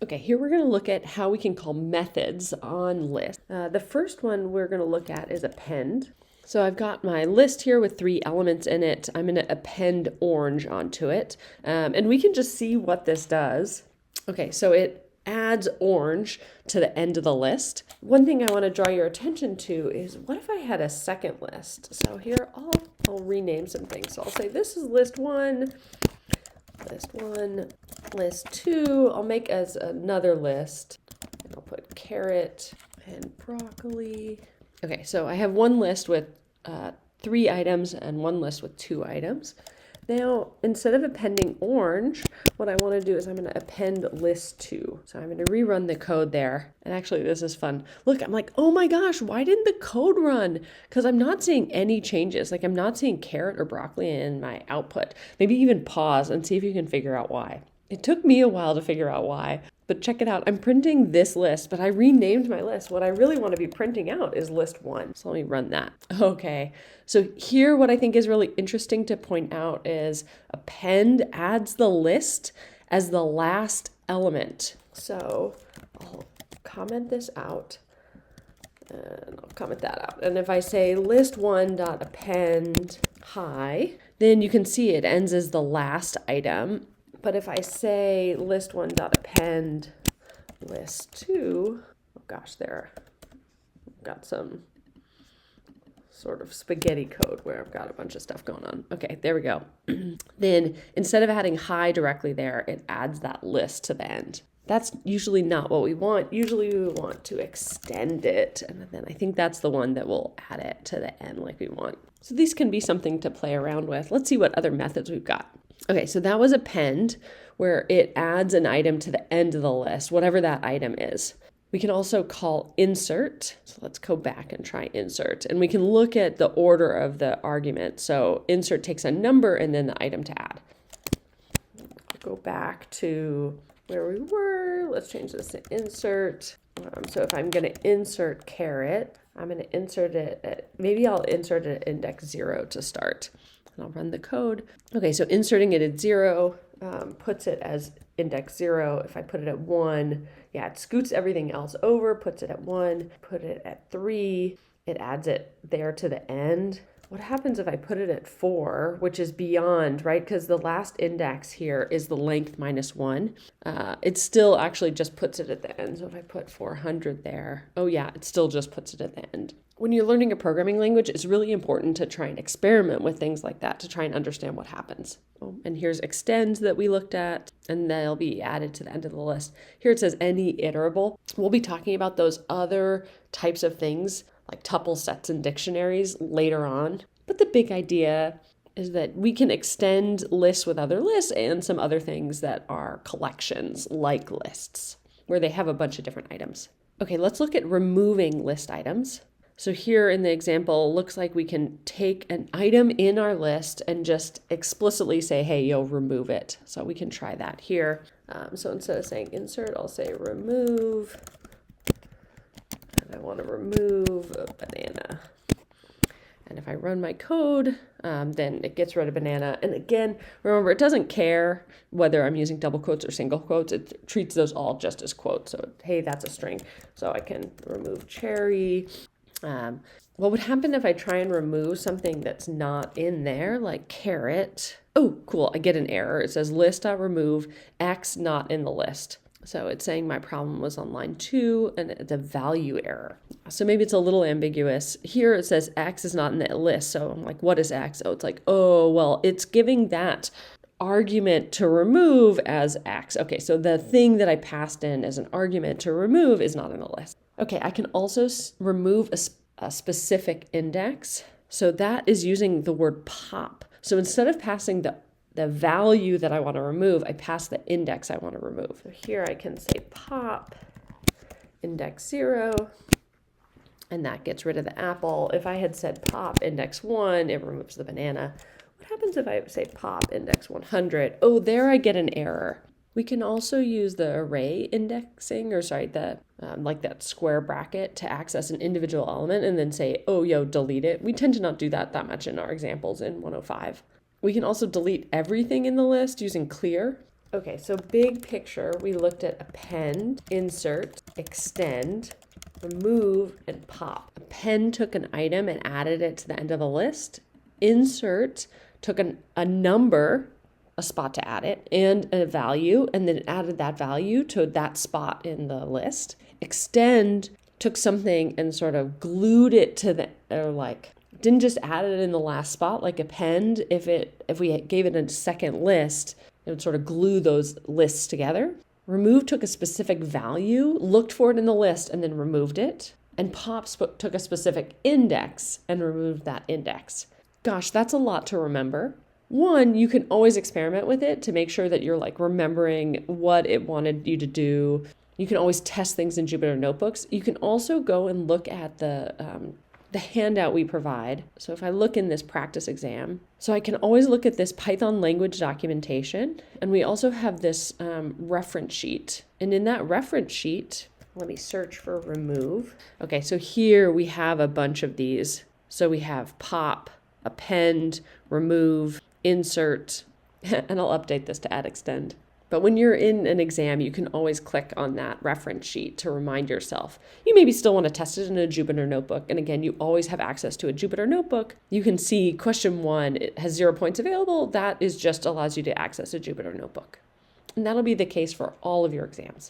Okay, here we're going to look at how we can call methods on lists. The first one we're going to look at is append. So I've got my list here with 3 elements in it. I'm going to append orange onto it. And we can just see what this does. Okay, so it adds orange to the end of the list. One thing I want to draw your attention to is, what if I had a second list? So here I'll rename some things. So I'll say this is list 1, list 2. I'll make as another list, and I'll put carrot and broccoli. Okay, so I have one list with 3 items and one list with 2 items. Now, instead of appending orange, what I want to do is I'm going to append list 2. So I'm going to rerun the code there. And actually, this is fun. Look, I'm like, oh my gosh, why didn't the code run? Because I'm not seeing any changes. Like, I'm not seeing carrot or broccoli in my output. Maybe even pause and see if you can figure out why. It took me a while to figure out why, but check it out. I'm printing this list, but I renamed my list. What I really want to be printing out is list 1. So let me run that. Okay, so here what I think is really interesting to point out is append adds the list as the last element. So I'll comment this out, and I'll comment that out. And if I say list1.append hi, then you can see it ends as the last item. But if I say list1.append list2, oh gosh, there I've got some sort of spaghetti code where I've got a bunch of stuff going on. Okay, there we go. Then instead of adding hi directly there, it adds that list to the end. That's usually not what we want. Usually we want to extend it, and then I think that's the one that will add it to the end like we want. So these can be something to play around with. Let's see what other methods we've got. Okay, so that was append, where it adds an item to the end of the list, whatever that item is. We can also call insert. So let's go back and try insert. And we can look at the order of the argument. So insert takes a number and then the item to add. Go back to where we were. Let's change this to insert. So if I'm going to insert carrot, I'm going to insert it maybe I'll insert it at index 0 to start. And I'll run the code. Okay, so inserting it at 0 puts it as index 0. If I put it at 1, yeah, it scoots everything else over, puts it at 1, put it at 3, it adds it there to the end. What happens if I put it at 4, which is beyond, right? Because the last index here is the length minus 1. It still actually just puts it at the end. So if I put 400 there, oh yeah, it still just puts it at the end. When you're learning a programming language, it's really important to try and experiment with things like that to try and understand what happens. Oh, and here's extend that we looked at, and they'll be added to the end of the list. Here it says any iterable. We'll be talking about those other types of things like tuple sets and dictionaries later on. But the big idea is that we can extend lists with other lists and some other things that are collections like lists, where they have a bunch of different items. Okay, let's look at removing list items. So here in the example, looks like we can take an item in our list and just explicitly say, hey, you'll remove it. So we can try that here. So instead of saying insert, I'll say remove. And I want to remove a banana. And if I run my code, then it gets rid of banana. And again, remember, it doesn't care whether I'm using double quotes or single quotes. It treats those all just as quotes. So, hey, that's a string. So I can remove cherry. What would happen if I try and remove something that's not in there, like carrot? Oh, cool. I get an error. It says list.remove X not in the list. So it's saying my problem was on line 2 and it's a value error. So maybe it's a little ambiguous. Here it says X is not in the list. So I'm like, what is X? Oh, it's like, oh, well, it's giving that argument to remove as X. Okay, so the thing that I passed in as an argument to remove is not in the list. Okay, I can also remove a specific index. So that is using the word pop. So instead of passing the value that I want to remove, I pass the index I want to remove. So here I can say pop index 0, and that gets rid of the apple. If I had said pop index 1, it removes the banana. What happens if I say pop index 100? Oh, there I get an error. We can also use the array indexing, or sorry, the like that square bracket to access an individual element and then say, oh, yo, delete it. We tend to not do that much in our examples in 105. We can also delete everything in the list using clear. Okay, so big picture, we looked at append, insert, extend, remove, and pop. Append took an item and added it to the end of the list. Insert took a number, a spot to add it, and a value, and then added that value to that spot in the list. Extend took something and sort of glued it to the, or like, didn't just add it in the last spot like append. If we gave it a second list, it would sort of glue those lists together. Remove took a specific value, looked for it in the list, and then removed it. And pop took a specific index and removed that index. Gosh, that's a lot to remember. One, you can always experiment with it to make sure that you're like remembering what it wanted you to do. You can always test things in Jupyter Notebooks. You can also go and look at the handout we provide. So if I look in this practice exam, so I can always look at this Python language documentation. And we also have this reference sheet. And in that reference sheet, let me search for remove. Okay, so here we have a bunch of these. So we have pop, append, remove, insert, and I'll update this to add extend. But when you're in an exam, you can always click on that reference sheet to remind yourself. You maybe still want to test it in a Jupyter Notebook. And again, you always have access to a Jupyter Notebook. You can see question 1, it has 0 points available. That is just allows you to access a Jupyter Notebook. And that'll be the case for all of your exams.